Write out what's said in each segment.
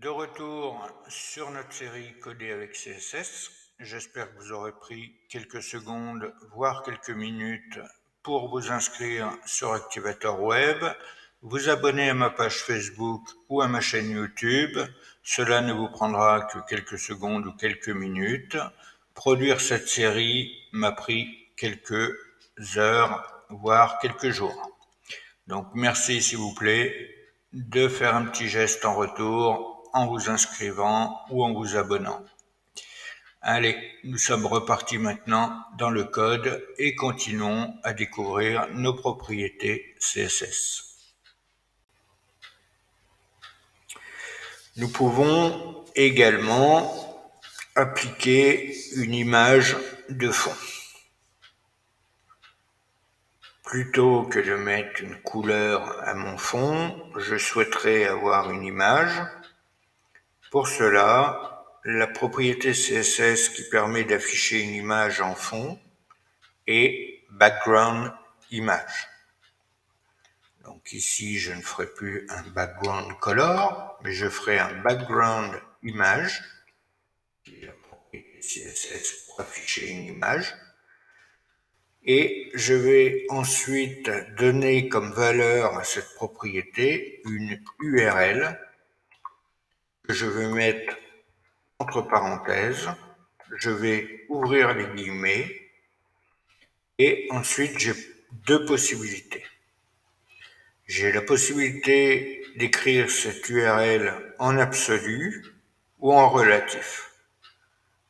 De retour sur notre série Coder avec CSS. J'espère que vous aurez pris quelques secondes, voire quelques minutes pour vous inscrire sur Activator Web, vous abonner à ma page Facebook ou à ma chaîne YouTube. Cela ne vous prendra que quelques secondes ou quelques minutes. Produire cette série m'a pris quelques heures, voire quelques jours. Donc merci s'il vous plaît de faire un petit geste en retour en vous inscrivant ou en vous abonnant. Allez, nous sommes repartis maintenant dans le code et continuons à découvrir nos propriétés CSS. Nous pouvons également appliquer une image de fond. Plutôt que de mettre une couleur à mon fond, je souhaiterais avoir une image. Pour cela, la propriété CSS qui permet d'afficher une image en fond est background image. Donc ici, je ne ferai plus un background color, mais je ferai un background image, qui est la propriété CSS pour afficher une image. Et je vais ensuite donner comme valeur à cette propriété une URL que je vais mettre entre parenthèses. Je vais ouvrir les guillemets et ensuite j'ai deux possibilités. J'ai la possibilité d'écrire cette URL en absolu ou en relatif.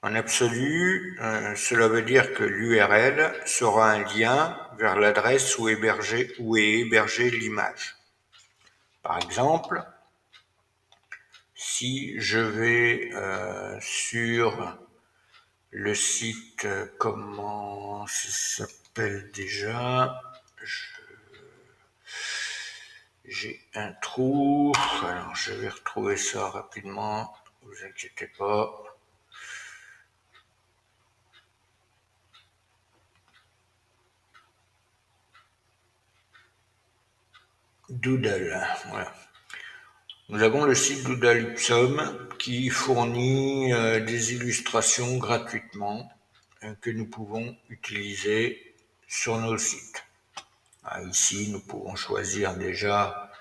En absolu, cela veut dire que l'URL sera un lien vers l'adresse où est hébergée l'image. Par exemple, si je vais sur le site, comment ça s'appelle déjà? J'ai un trou, alors je vais retrouver ça rapidement, ne vous inquiétez pas. Doodle, voilà. Nous avons le site Doodle Ipsum qui fournit des illustrations gratuitement que nous pouvons utiliser sur nos sites. Ici, nous pouvons choisir déjà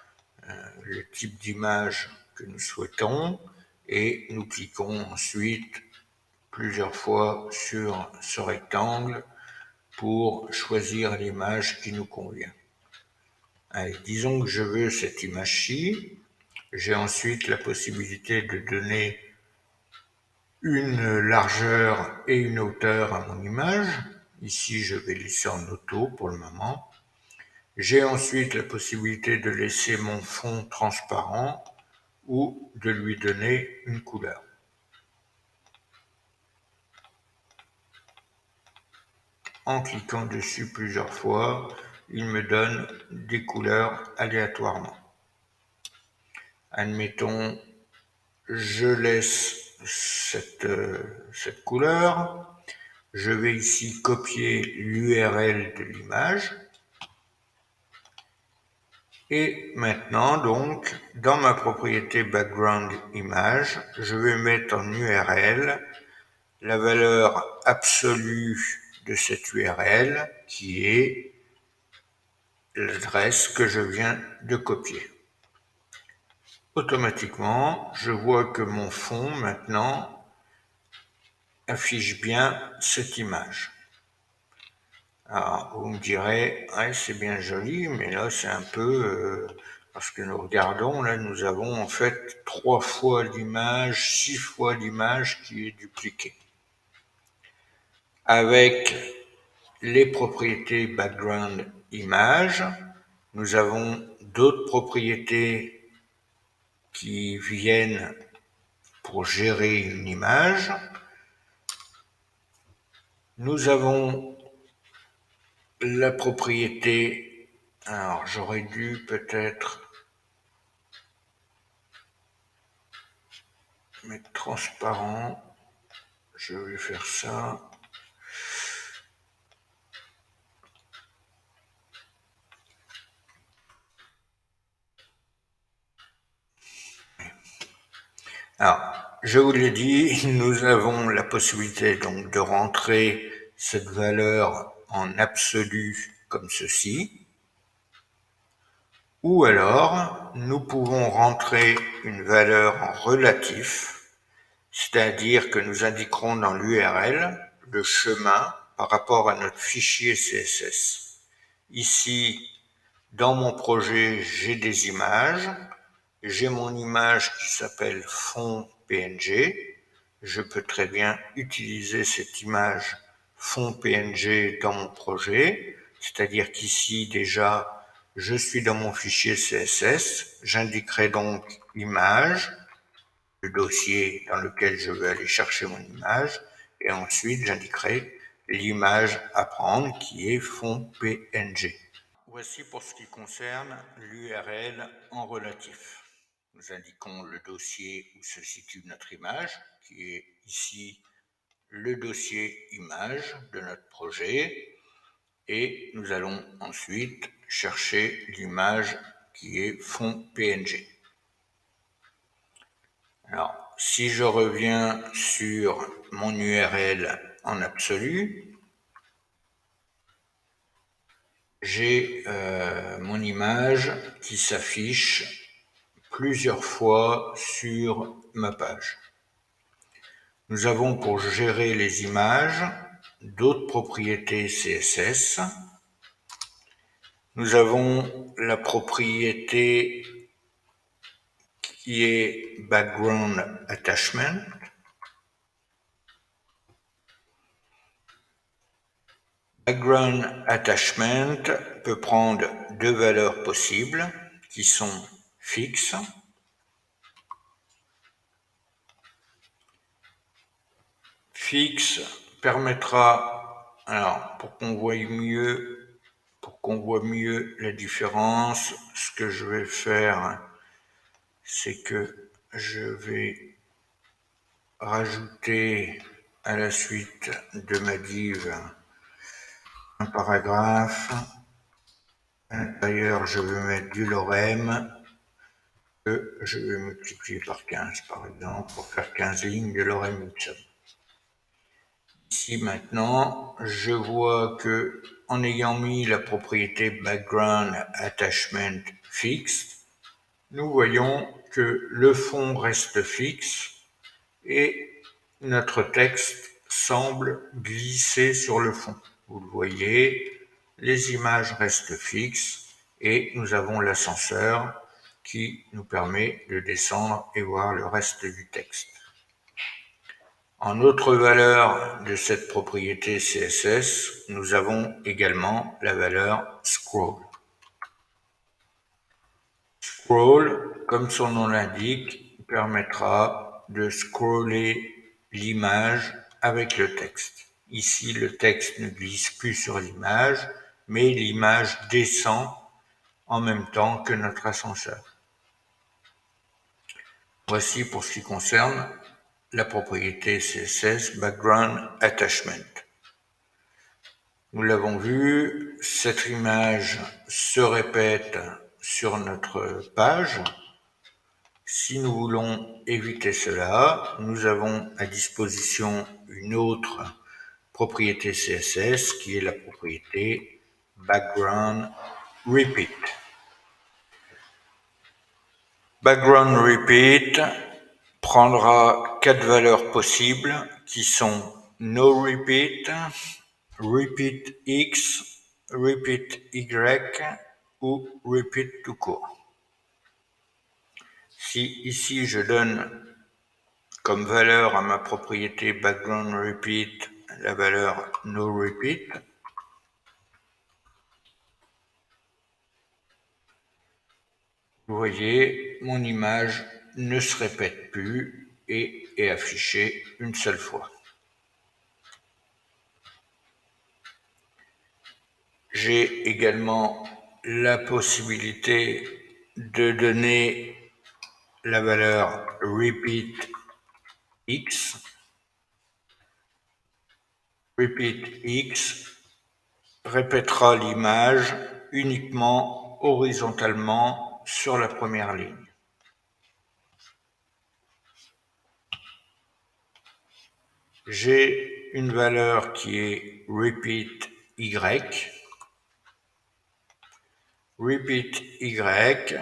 le type d'image que nous souhaitons et nous cliquons ensuite plusieurs fois sur ce rectangle pour choisir l'image qui nous convient. Allez, disons que je veux cette image-ci. J'ai ensuite la possibilité de donner une largeur et une hauteur à mon image. Ici, je vais laisser en auto pour le moment. J'ai ensuite la possibilité de laisser mon fond transparent ou de lui donner une couleur. En cliquant dessus plusieurs fois, il me donne des couleurs aléatoirement. Admettons, je laisse cette couleur. Je vais ici copier l'URL de l'image. Et maintenant, donc, dans ma propriété background image, je vais mettre en URL la valeur absolue de cette URL qui est l'adresse que je viens de copier. Automatiquement, je vois que mon fond maintenant affiche bien cette image. Alors, vous me direz, ouais, c'est bien joli, mais là c'est un peu, parce que nous regardons, là nous avons en fait 3 fois l'image, 6 fois l'image qui est dupliquée. Avec les propriétés background image, nous avons d'autres propriétés qui viennent pour gérer une image. Nous avons la propriété, alors j'aurais dû peut-être mettre transparent, je vais faire ça. Alors, je vous l'ai dit, nous avons la possibilité donc de rentrer cette valeur en absolu comme ceci, ou alors nous pouvons rentrer une valeur en relatif, c'est-à-dire que nous indiquerons dans l'URL le chemin par rapport à notre fichier CSS. Ici, dans mon projet, j'ai des images. J'ai mon image qui s'appelle fond PNG. Je peux très bien utiliser cette image fond PNG dans mon projet. C'est-à-dire qu'ici, déjà, je suis dans mon fichier CSS. J'indiquerai donc image, le dossier dans lequel je veux aller chercher mon image. Et ensuite, j'indiquerai l'image à prendre qui est fond PNG. Voici pour ce qui concerne l'URL en relatif. Nous indiquons le dossier où se situe notre image, qui est ici le dossier image de notre projet, et nous allons ensuite chercher l'image qui est fond PNG. Alors, si je reviens sur mon URL en absolu, j'ai mon image qui s'affiche plusieurs fois sur ma page. Nous avons pour gérer les images d'autres propriétés CSS. Nous avons la propriété qui est Background Attachment. Background Attachment peut prendre deux valeurs possibles qui sont fixes. Fixe permettra, alors pour qu'on voie mieux la différence, ce que je vais faire, c'est que je vais rajouter à la suite de ma div un paragraphe. À l'intérieur, je vais mettre du lorem que je vais multiplier par 15 par exemple pour faire 15 lignes de lorem ipsum. Ici maintenant, je vois que en ayant mis la propriété background attachment fixe, nous voyons que le fond reste fixe et notre texte semble glisser sur le fond. Vous le voyez, les images restent fixes et nous avons l'ascenseur qui nous permet de descendre et voir le reste du texte. En autre valeur de cette propriété CSS, nous avons également la valeur scroll. Scroll, comme son nom l'indique, permettra de scroller l'image avec le texte. Ici, le texte ne glisse plus sur l'image, mais l'image descend en même temps que notre ascenseur. Voici pour ce qui concerne la propriété CSS Background Attachment. Nous l'avons vu, cette image se répète sur notre page. Si nous voulons éviter cela, nous avons à disposition une autre propriété CSS qui est la propriété Background Repeat. Background Repeat prendra quatre valeurs possibles qui sont No Repeat, Repeat X, Repeat Y ou Repeat tout court. Si ici je donne comme valeur à ma propriété Background Repeat la valeur No Repeat, vous voyez, mon image ne se répète plus et est affichée une seule fois. J'ai également la possibilité de donner la valeur Repeat X. Repeat X répétera l'image uniquement horizontalement sur la première ligne. j'ai une valeur qui est repeat Y. Repeat Y,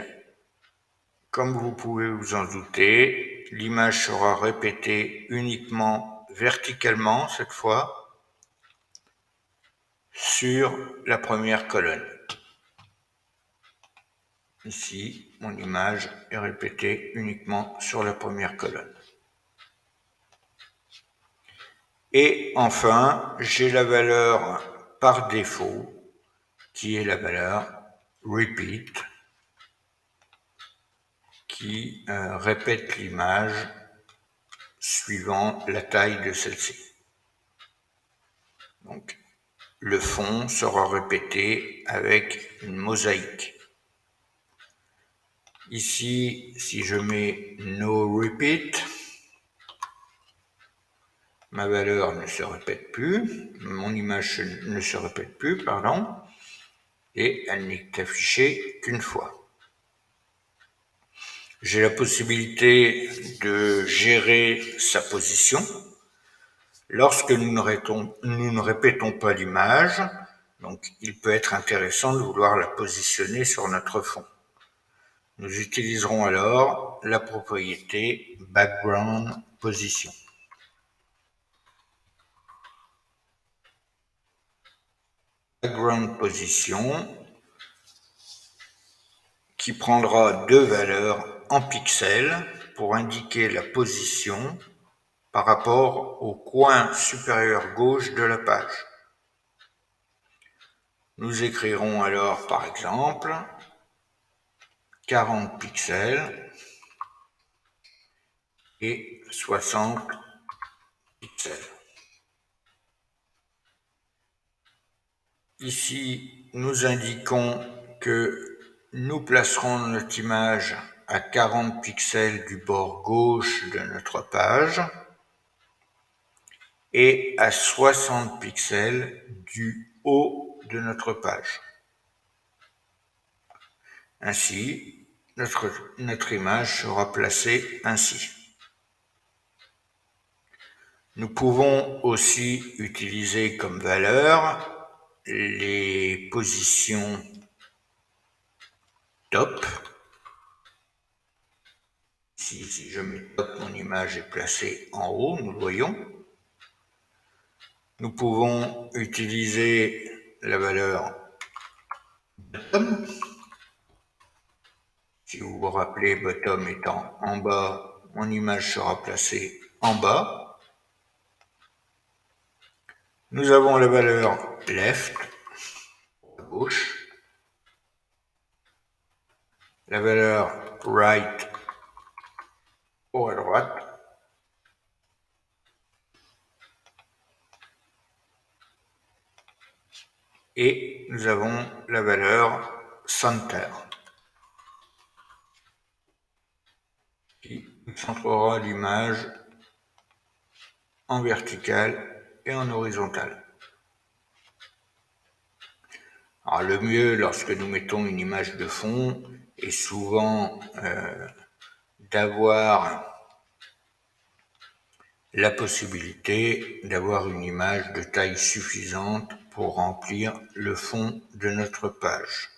comme vous pouvez vous en douter, l'image sera répétée uniquement verticalement cette fois sur la première colonne. Ici, mon image est répétée uniquement sur la première colonne. Et enfin, j'ai la valeur par défaut, qui est la valeur repeat, qui répète l'image suivant la taille de celle-ci. Donc, le fond sera répété avec une mosaïque. Ici, si je mets no repeat, ma valeur ne se répète plus, mon image ne se répète plus, pardon, et elle n'est affichée qu'une fois. J'ai la possibilité de gérer sa position. Lorsque nous ne répétons pas l'image, donc il peut être intéressant de vouloir la positionner sur notre fond. Nous utiliserons alors la propriété background position. Background position qui prendra deux valeurs en pixels pour indiquer la position par rapport au coin supérieur gauche de la page. Nous écrirons alors par exemple 40 pixels et 60 pixels. Ici, nous indiquons que nous placerons notre image à 40 pixels du bord gauche de notre page et à 60 pixels du haut de notre page. Ainsi, notre image sera placée ainsi. Nous pouvons aussi utiliser comme valeur les positions top. Ici, si je mets top, mon image est placée en haut, nous le voyons. Nous pouvons utiliser la valeur bottom. Si vous vous rappelez, bottom étant en bas, mon image sera placée en bas. Nous avons la valeur left, à gauche. La valeur right, à droite. Et nous avons la valeur center, qui centrera l'image en vertical et en horizontal. Alors le mieux lorsque nous mettons une image de fond est souvent d'avoir la possibilité d'avoir une image de taille suffisante pour remplir le fond de notre page.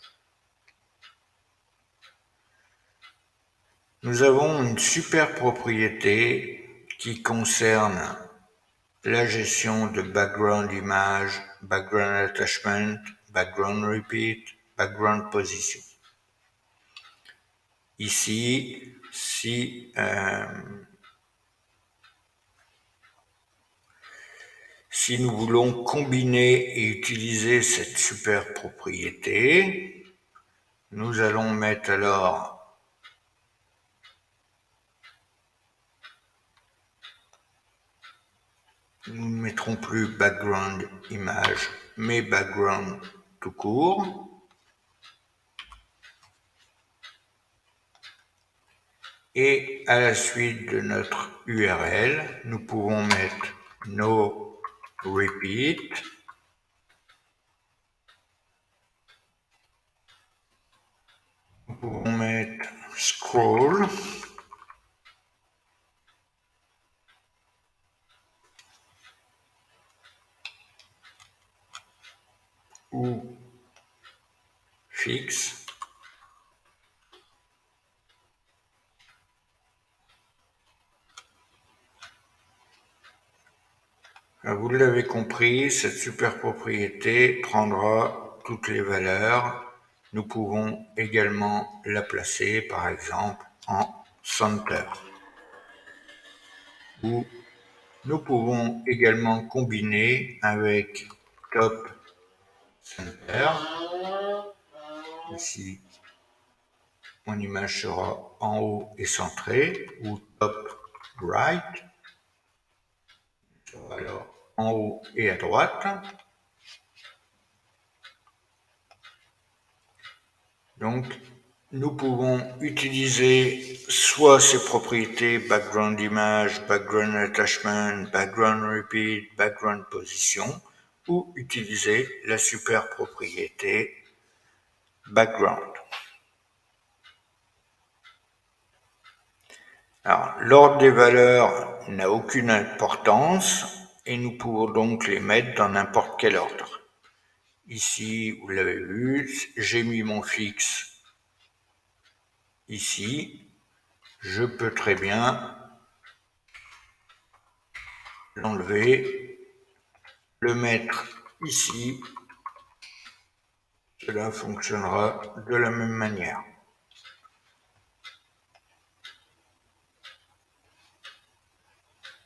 Nous avons une super propriété qui concerne la gestion de background image, background attachment, background repeat, background position. Ici, si nous voulons combiner et utiliser cette super propriété, nous allons mettre alors nous ne mettrons plus background image, mais background tout court. Et à la suite de notre URL, nous pouvons mettre no repeat. Nous pouvons mettre scroll. fixe. Vous l'avez compris, cette superpropriété prendra toutes les valeurs. Nous pouvons également la placer, par exemple, en center. Ou nous pouvons également combiner avec top center. Ici, mon image sera en haut et centrée, ou top right, alors en haut et à droite. Donc, nous pouvons utiliser soit ces propriétés background image, background attachment, background repeat, background position, ou utiliser la super propriété background. Alors, l'ordre des valeurs n'a aucune importance et nous pouvons donc les mettre dans n'importe quel ordre. Ici, vous l'avez vu, j'ai mis mon fixe ici. Je peux très bien l'enlever, le mettre ici. Cela fonctionnera de la même manière.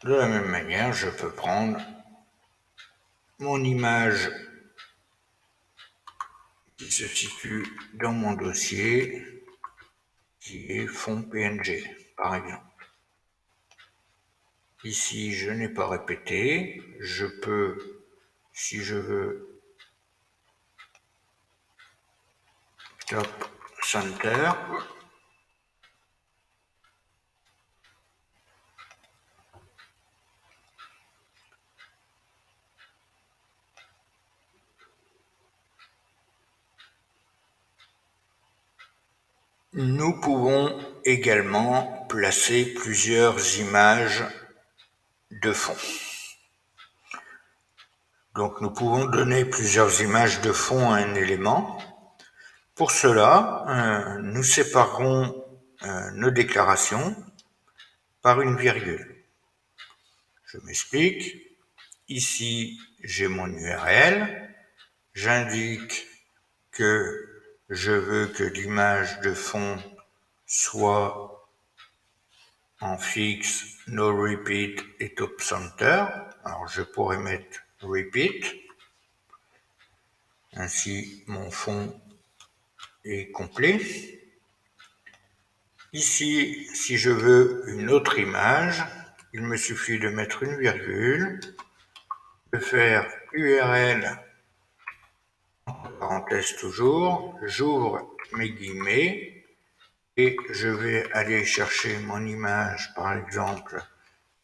De la même manière, je peux prendre mon image qui se situe dans mon dossier, qui est fond PNG, par exemple. Ici, je n'ai pas répété. Je peux, si je veux, top center. Nous pouvons également placer plusieurs images de fond. Donc nous pouvons donner plusieurs images de fond à un élément. Pour cela, nous séparons nos déclarations par une virgule. Je m'explique. Ici, j'ai mon URL. J'indique que je veux que l'image de fond soit en fixe, no repeat et top center. Alors je pourrais mettre repeat. Ainsi, mon fond est complet. Ici, si je veux une autre image, il me suffit de mettre une virgule, de faire URL, entre parenthèses toujours, j'ouvre mes guillemets et je vais aller chercher mon image, par exemple,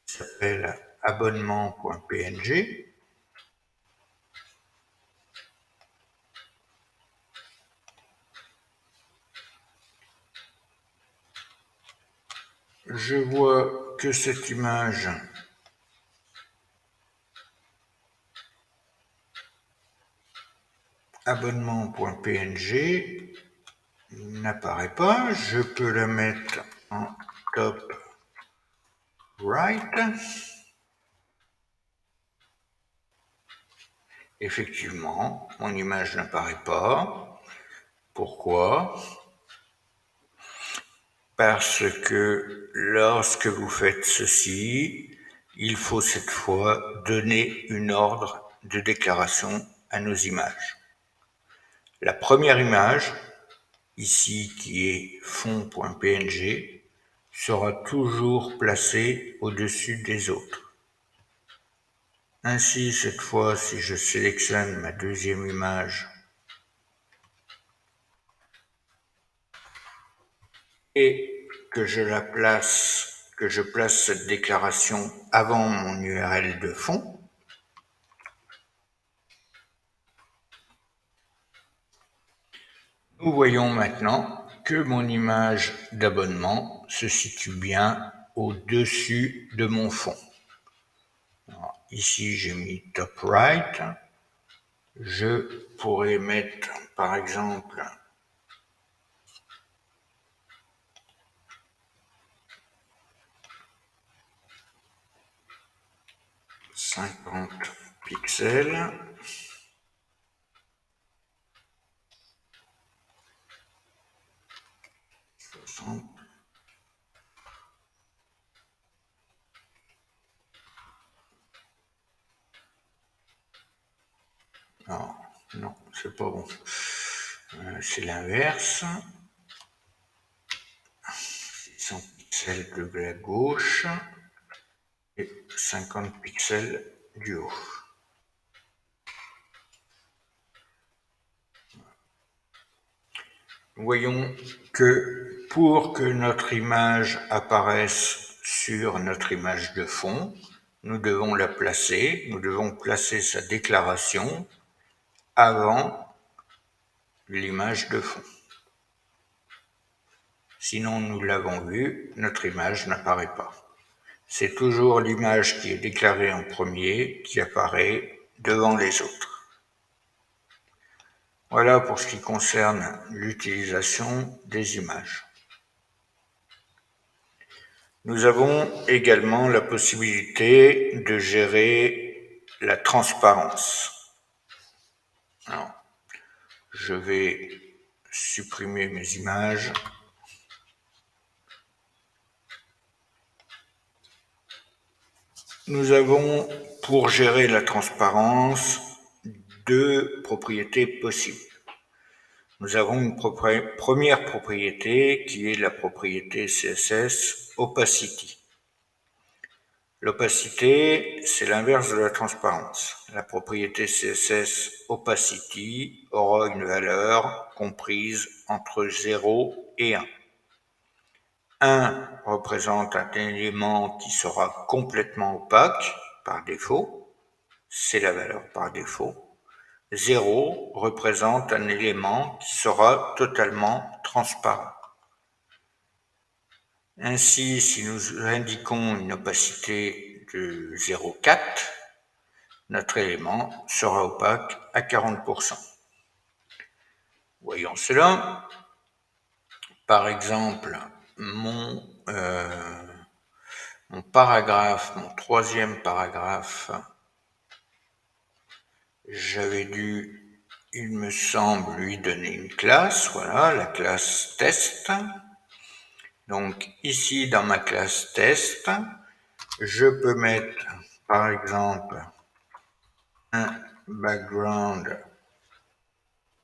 qui s'appelle abonnement.png. Je vois que cette image abonnement.png n'apparaît pas. Je peux la mettre en top right. Effectivement, mon image n'apparaît pas. Pourquoi? Parce que lorsque vous faites ceci, il faut cette fois donner une ordre de déclaration à nos images. La première image, ici qui est fond.png, sera toujours placée au-dessus des autres. Ainsi, cette fois, si je sélectionne ma deuxième image et que je place cette déclaration avant mon URL de fond, nous voyons maintenant que mon image d'abonnement se situe bien au-dessus de mon fond. Alors, ici, j'ai mis top right. Je pourrais mettre, par exemple, 50 pixels. Non, non, c'est pas bon. C'est l'inverse. 600 pixels de la gauche et 50 pixels du haut. Voyons que pour que notre image apparaisse sur notre image de fond, nous devons la placer, nous devons placer sa déclaration avant l'image de fond. Sinon, nous l'avons vu, notre image n'apparaît pas. C'est toujours l'image qui est déclarée en premier qui apparaît devant les autres. Voilà pour ce qui concerne l'utilisation des images. Nous avons également la possibilité de gérer la transparence. Alors, je vais supprimer mes images. Nous avons, pour gérer la transparence, deux propriétés possibles. Nous avons une première propriété qui est la propriété CSS Opacity. L'opacité, c'est l'inverse de la transparence. La propriété CSS Opacity aura une valeur comprise entre 0 et 1. 1 représente un élément qui sera complètement opaque par défaut, c'est la valeur par défaut. 0 représente un élément qui sera totalement transparent. Ainsi, si nous indiquons une opacité de 0,4, notre élément sera opaque à 40%. Voyons cela. Par exemple, mon paragraphe, mon troisième paragraphe, j'avais dû, il me semble, lui donner une classe, voilà, la classe test. Donc ici, dans ma classe test, je peux mettre, par exemple, un background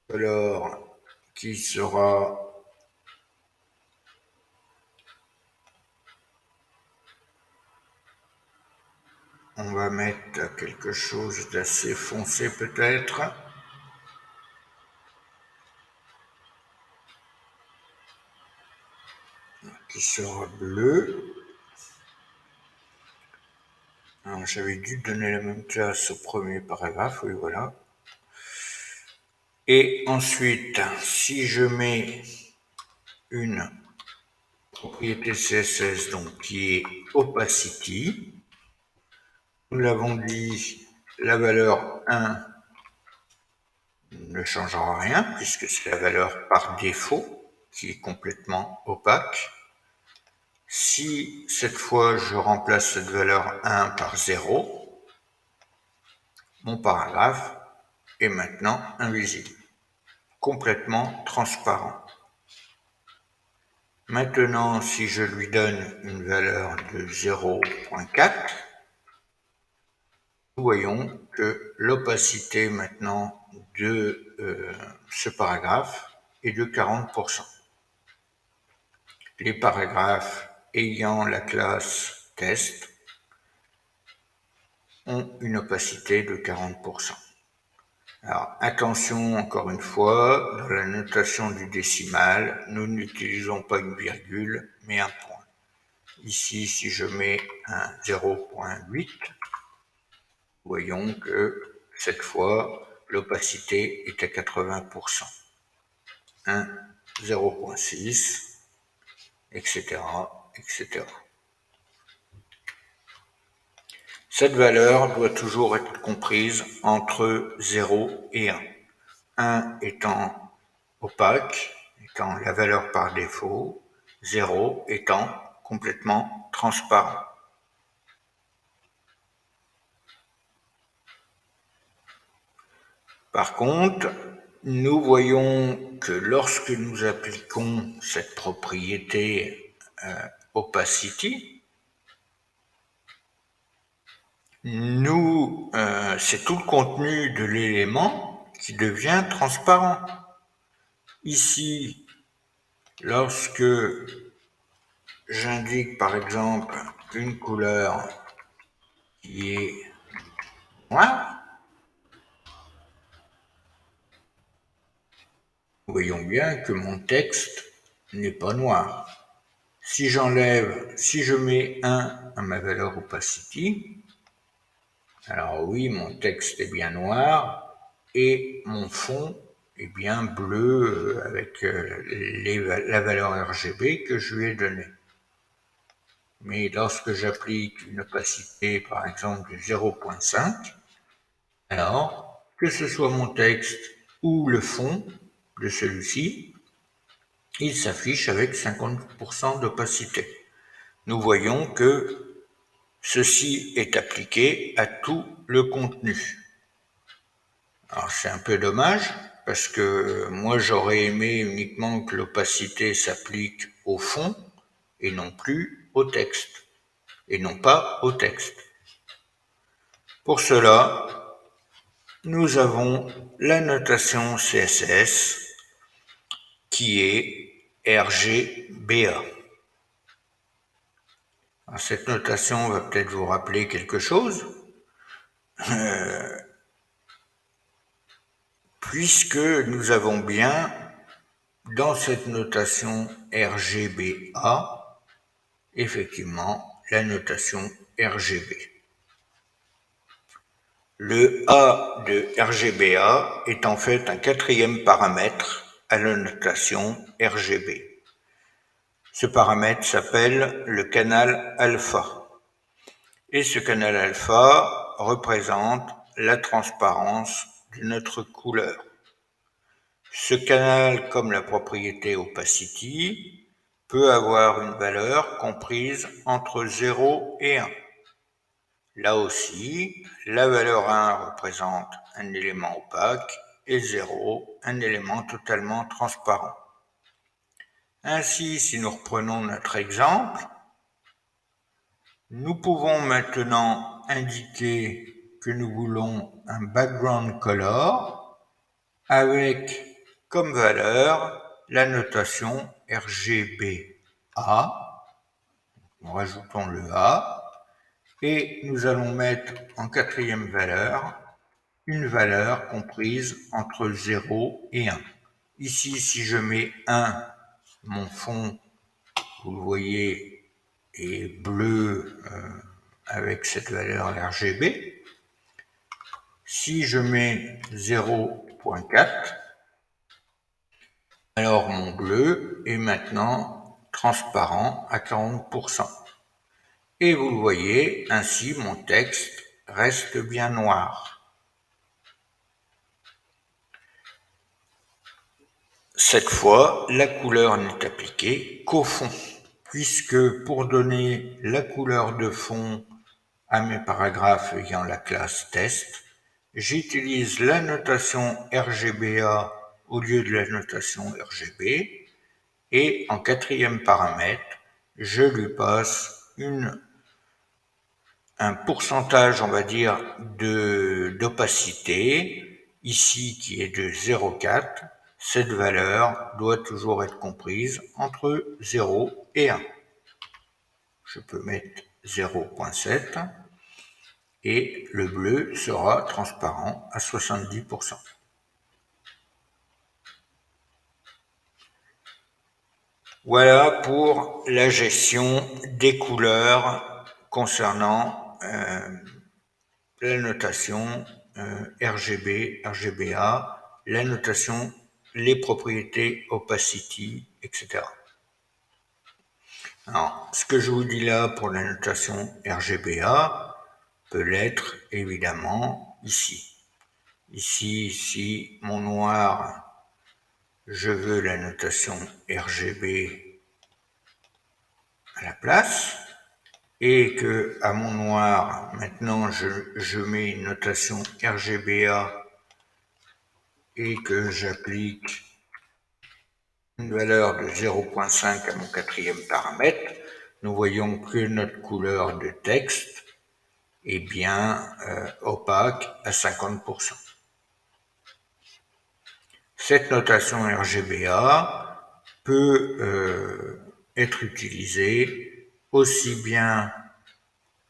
color qui sera on va mettre quelque chose d'assez foncé peut-être. Qui sera bleu. J'avais dû donner la même classe au premier paragraphe, oui voilà. Et ensuite, si je mets une propriété CSS donc qui est opacity, nous l'avons dit, la valeur 1 ne changera rien puisque c'est la valeur par défaut qui est complètement opaque. Si cette fois je remplace cette valeur 1 par 0, mon paragraphe est maintenant invisible, complètement transparent. Maintenant, si je lui donne une valeur de 0,4, nous voyons que l'opacité maintenant de ce paragraphe est de 40%. Les paragraphes ayant la classe test ont une opacité de 40%. Alors, attention, encore une fois, dans la notation du décimal, nous n'utilisons pas une virgule, mais un point. Ici, si je mets un 0,8, voyons que cette fois, l'opacité est à 80%. 1, 0,6, etc., etc. Cette valeur doit toujours être comprise entre 0 et 1. 1 étant opaque, étant la valeur par défaut, 0 étant complètement transparent. Par contre, nous voyons que lorsque nous appliquons cette propriété opacity, c'est tout le contenu de l'élément qui devient transparent. Ici, lorsque j'indique par exemple une couleur qui est noire, nous voyons bien que mon texte n'est pas noir. Si je mets 1 à ma valeur opacity, alors oui, mon texte est bien noir et mon fond est bien bleu avec la valeur RGB que je lui ai donnée. Mais lorsque j'applique une opacité, par exemple, de 0,5, alors, que ce soit mon texte ou le fond de celui-ci, il s'affiche avec 50% d'opacité. Nous voyons que ceci est appliqué à tout le contenu. Alors c'est un peu dommage, parce que moi j'aurais aimé uniquement que l'opacité s'applique au fond et non plus au texte, et non pas au texte. Pour cela, nous avons la notation CSS qui est RGBA. Alors, cette notation va peut-être vous rappeler quelque chose, puisque nous avons bien dans cette notation RGBA, effectivement, la notation RGB. Le A de RGBA est en fait un quatrième paramètre à la notation RGB. Ce paramètre s'appelle le canal alpha. Et ce canal alpha représente la transparence de notre couleur. Ce canal, comme la propriété opacity, peut avoir une valeur comprise entre 0 et 1. Là aussi, la valeur 1 représente un élément opaque et 0 un élément totalement transparent. Ainsi, si nous reprenons notre exemple, nous pouvons maintenant indiquer que nous voulons un background color avec comme valeur la notation RGBA. Nous rajoutons le A et nous allons mettre en quatrième valeur une valeur comprise entre 0 et 1. Ici, si je mets 1, mon fond, vous le voyez, est bleu avec cette valeur RGB. Si je mets 0,4, alors mon bleu est maintenant transparent à 40%. Et vous le voyez, ainsi mon texte reste bien noir. Cette fois, la couleur n'est appliquée qu'au fond, puisque pour donner la couleur de fond à mes paragraphes ayant la classe test, j'utilise la notation RGBA au lieu de la notation RGB, et en quatrième paramètre, je lui passe un pourcentage, on va dire, d'opacité, ici qui est de 0,4. Cette valeur doit toujours être comprise entre 0 et 1. Je peux mettre 0,7 et le bleu sera transparent à 70%. Voilà pour la gestion des couleurs concernant la notation RGB, RGBA, la notation, les propriétés opacity, etc. Alors, ce que je vous dis là pour la notation RGBA peut l'être évidemment ici. Ici, si mon noir, je veux la notation RGB à la place, et que à mon noir, maintenant je mets une notation RGBA et que j'applique une valeur de 0,5 à mon quatrième paramètre, nous voyons que notre couleur de texte est bien opaque à 50%. Cette notation RGBA peut être utilisée aussi bien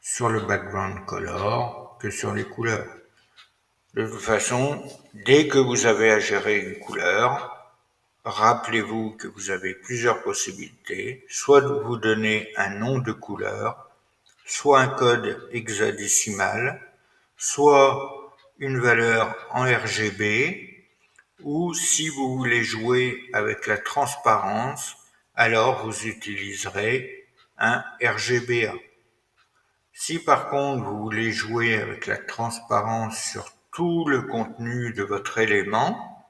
sur le background color que sur les couleurs. De toute façon, dès que vous avez à gérer une couleur, rappelez-vous que vous avez plusieurs possibilités, soit de vous donner un nom de couleur, soit un code hexadécimal, soit une valeur en RGB, ou si vous voulez jouer avec la transparence, alors vous utiliserez un RGBA. Si par contre vous voulez jouer avec la transparence sur tout le contenu de votre élément,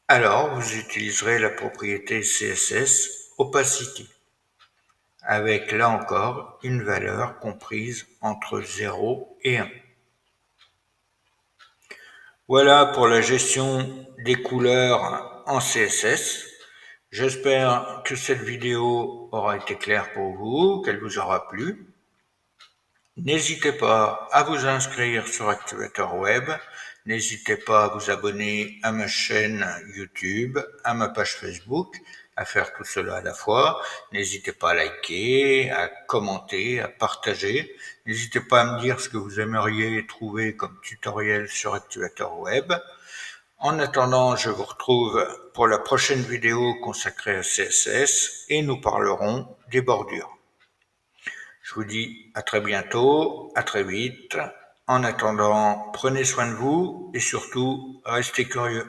alors vous utiliserez la propriété CSS Opacity, avec là encore une valeur comprise entre 0 et 1. Voilà pour la gestion des couleurs en CSS. J'espère que cette vidéo aura été claire pour vous, qu'elle vous aura plu. N'hésitez pas à vous inscrire sur Activator Web, n'hésitez pas à vous abonner à ma chaîne YouTube, à ma page Facebook, à faire tout cela à la fois. N'hésitez pas à liker, à commenter, à partager. N'hésitez pas à me dire ce que vous aimeriez trouver comme tutoriel sur Activator Web. En attendant, je vous retrouve pour la prochaine vidéo consacrée à CSS et nous parlerons des bordures. Je vous dis à très bientôt, à très vite. En attendant, prenez soin de vous et surtout, restez curieux.